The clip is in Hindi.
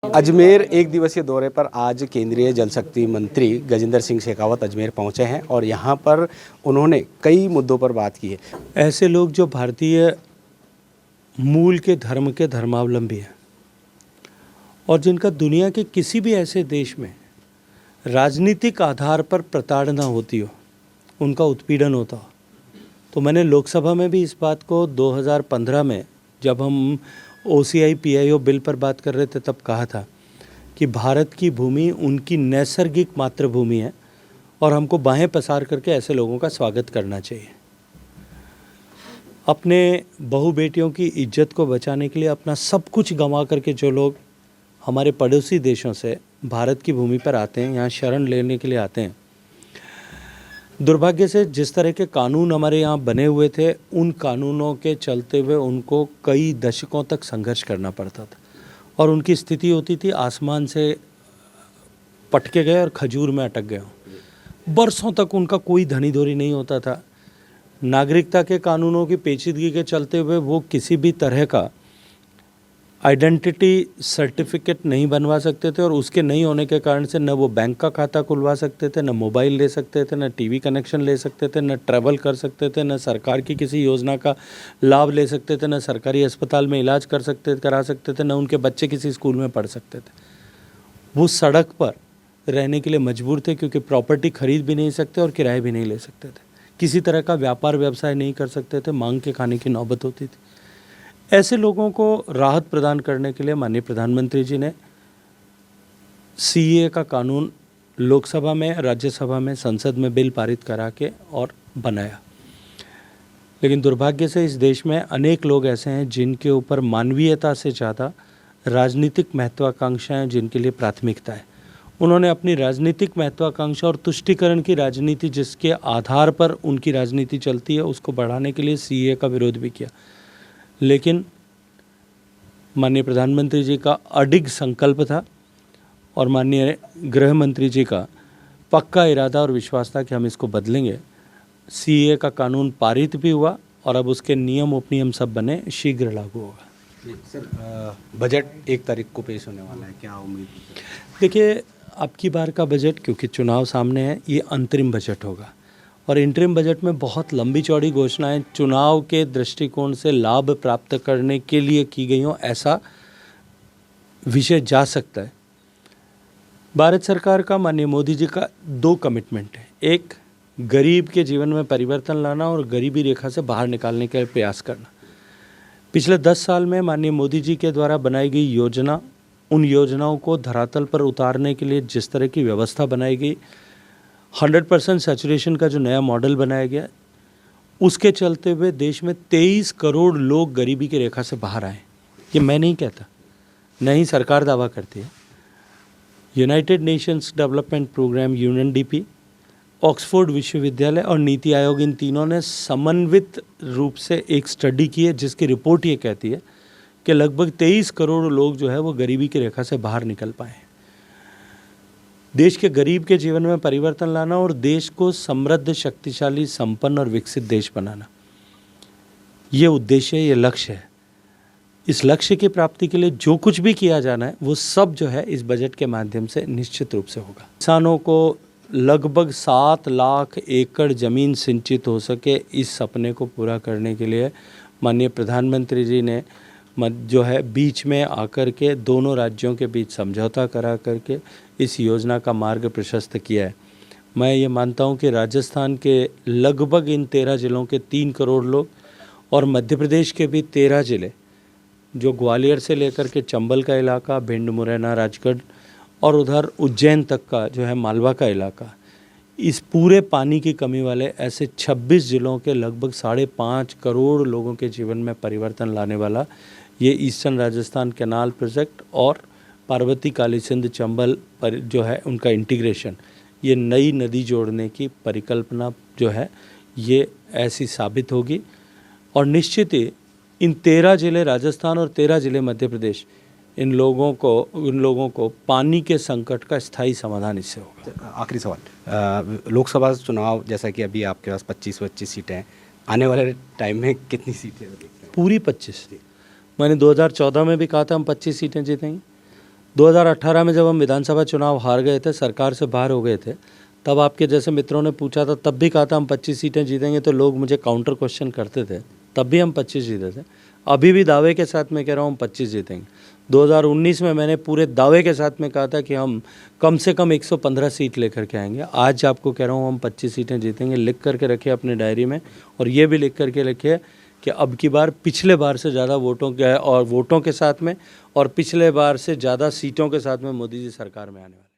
अजमेर एक दिवसीय दौरे पर आज केंद्रीय जल शक्ति मंत्री गजेंद्र सिंह शेखावत अजमेर पहुंचे हैं और यहां पर उन्होंने कई मुद्दों पर बात की है। ऐसे लोग जो भारतीय मूल के धर्म के धर्मावलंबी हैं और जिनका दुनिया के किसी भी ऐसे देश में राजनीतिक आधार पर प्रताड़ना होती हो, उनका उत्पीड़न होता हो, तो मैंने लोकसभा में भी इस बात को 2015 में जब हम OCI PIO बिल पर बात कर रहे थे तब कहा था कि भारत की भूमि उनकी नैसर्गिक मातृभूमि है और हमको बाहें पसार करके ऐसे लोगों का स्वागत करना चाहिए। अपने बहू बेटियों की इज्जत को बचाने के लिए अपना सब कुछ गंवा करके जो लोग हमारे पड़ोसी देशों से भारत की भूमि पर आते हैं, यहाँ शरण लेने के लिए आते हैं, दुर्भाग्य से जिस तरह के कानून हमारे यहाँ बने हुए थे, उन कानूनों के चलते हुए उनको कई दशकों तक संघर्ष करना पड़ता था और उनकी स्थिति होती थी आसमान से पटके गए और खजूर में अटक गए हों। बरसों तक उनका कोई धनी धोरी नहीं होता था। नागरिकता के कानूनों की पेचीदगी के चलते हुए वो किसी भी तरह का आइडेंटिटी सर्टिफिकेट नहीं बनवा सकते थे और उसके नहीं होने के कारण से न वो बैंक का खाता खुलवा सकते थे, न मोबाइल ले सकते थे, न टीवी कनेक्शन ले सकते थे, न ट्रैवल कर सकते थे, न सरकार की किसी योजना का लाभ ले सकते थे, न सरकारी अस्पताल में इलाज करा सकते थे, न उनके बच्चे किसी स्कूल में पढ़ सकते थे। वो सड़क पर रहने के लिए मजबूर थे क्योंकि प्रॉपर्टी खरीद भी नहीं सकते और किराए भी नहीं ले सकते थे। किसी तरह का व्यापार व्यवसाय नहीं कर सकते थे, मांग के खाने की नौबत होती थी। ऐसे लोगों को राहत प्रदान करने के लिए माननीय प्रधानमंत्री जी ने CAA का कानून लोकसभा में, राज्यसभा में, संसद में बिल पारित करा के और बनाया। लेकिन दुर्भाग्य से इस देश में अनेक लोग ऐसे हैं जिनके ऊपर मानवीयता से ज़्यादा राजनीतिक महत्वाकांक्षाएं जिनके लिए प्राथमिकता है। उन्होंने अपनी राजनीतिक महत्वाकांक्षा और तुष्टीकरण की राजनीति जिसके आधार पर उनकी राजनीति चलती है उसको बढ़ाने के लिए CAA का विरोध भी किया। लेकिन माननीय प्रधानमंत्री जी का अडिग संकल्प था और माननीय गृह मंत्री जी का पक्का इरादा और विश्वास था कि हम इसको बदलेंगे। CAA का कानून पारित भी हुआ और अब उसके नियम उपनियम सब बने, शीघ्र लागू होगा। सर, बजट 1 तारीख को पेश होने वाला है, क्या उम्मीद है? देखिए, अब की बार का बजट क्योंकि चुनाव सामने है, ये अंतरिम बजट होगा और इंटरिम बजट में बहुत लंबी चौड़ी घोषणाएं चुनाव के दृष्टिकोण से लाभ प्राप्त करने के लिए की गई हों, ऐसा विषय जा सकता है। भारत सरकार का माननीय मोदी जी का 2 कमिटमेंट है। एक, गरीब के जीवन में परिवर्तन लाना और गरीबी रेखा से बाहर निकालने का प्रयास करना। पिछले 10 साल में माननीय मोदी जी के द्वारा बनाई गई योजना, उन योजनाओं को धरातल पर उतारने के लिए जिस तरह की व्यवस्था बनाई गई, 100% सैचुरेशन का जो नया मॉडल बनाया गया, उसके चलते हुए देश में 23 करोड़ लोग गरीबी की रेखा से बाहर आए। ये मैं नहीं कहता, नहीं सरकार दावा करती है। United Nations development programme UNDP, Oxford विश्वविद्यालय और नीति आयोग, इन तीनों ने समन्वित रूप से एक स्टडी की है जिसकी रिपोर्ट ये कहती है कि लगभग 23 करोड़ लोग जो है वो गरीबी की रेखा से बाहर निकल पाए। देश के गरीब के जीवन में परिवर्तन लाना और देश को समृद्ध, शक्तिशाली, संपन्न और विकसित देश बनाना, ये उद्देश्य, ये लक्ष्य है। इस लक्ष्य की प्राप्ति के लिए जो कुछ भी किया जाना है वो सब जो है इस बजट के माध्यम से निश्चित रूप से होगा। किसानों को लगभग 7 लाख एकड़ ज़मीन सिंचित हो सके, इस सपने को पूरा करने के लिए माननीय प्रधानमंत्री जी ने जो है बीच में आकर के दोनों राज्यों के बीच समझौता करा करके इस योजना का मार्ग प्रशस्त किया है। मैं ये मानता हूँ कि राजस्थान के लगभग इन 13 ज़िलों के 3 करोड़ लोग और मध्य प्रदेश के भी 13 ज़िले, जो ग्वालियर से लेकर के चंबल का इलाका, भिंड, मुरैना, राजगढ़ और उधर उज्जैन तक का जो है मालवा का इलाका, इस पूरे पानी की कमी वाले ऐसे 26 ज़िलों के लगभग 5.5 करोड़ लोगों के जीवन में परिवर्तन लाने वाला ये ईस्टर्न राजस्थान कैनाल प्रोजेक्ट और पार्वती, काली सिंध, चंबल पर जो है उनका इंटीग्रेशन, ये नई नदी जोड़ने की परिकल्पना जो है ये ऐसी साबित होगी और निश्चित ही इन 13 ज़िले राजस्थान और 13 ज़िले मध्य प्रदेश, इन लोगों को पानी के संकट का स्थायी समाधान इससे होगा। आखिरी सवाल, लोकसभा चुनाव जैसा कि अभी आपके पास 25 सीटें हैं, आने वाले टाइम में कितनी सीटें देखते हैं? पूरी 25। मैंने 2014 में भी कहा था हम 25 सीटें जीतेंगे, 2018 में जब हम विधानसभा चुनाव हार गए थे, सरकार से बाहर हो गए थे, तब आपके जैसे मित्रों ने पूछा था, तब भी कहा था हम 25 सीटें जीतेंगे, तो लोग मुझे काउंटर क्वेश्चन करते थे। तब भी हम 25 जीते थे। अभी भी दावे के साथ मैं कह रहा हूँ हम 25 जीतेंगे। 2019 में मैंने पूरे दावे के साथ में कहा था कि हम कम से कम 115 सीट लेकर के आएंगे। आज आपको कह रहा हूँ हम 25 सीटें जीतेंगे। लिख करके रखिए अपने डायरी में, और ये भी लिख करके रखिए कि अब की बार पिछले बार से ज़्यादा वोटों के साथ में और पिछले बार से ज़्यादा सीटों के साथ में मोदी जी सरकार में आने वाले हैं।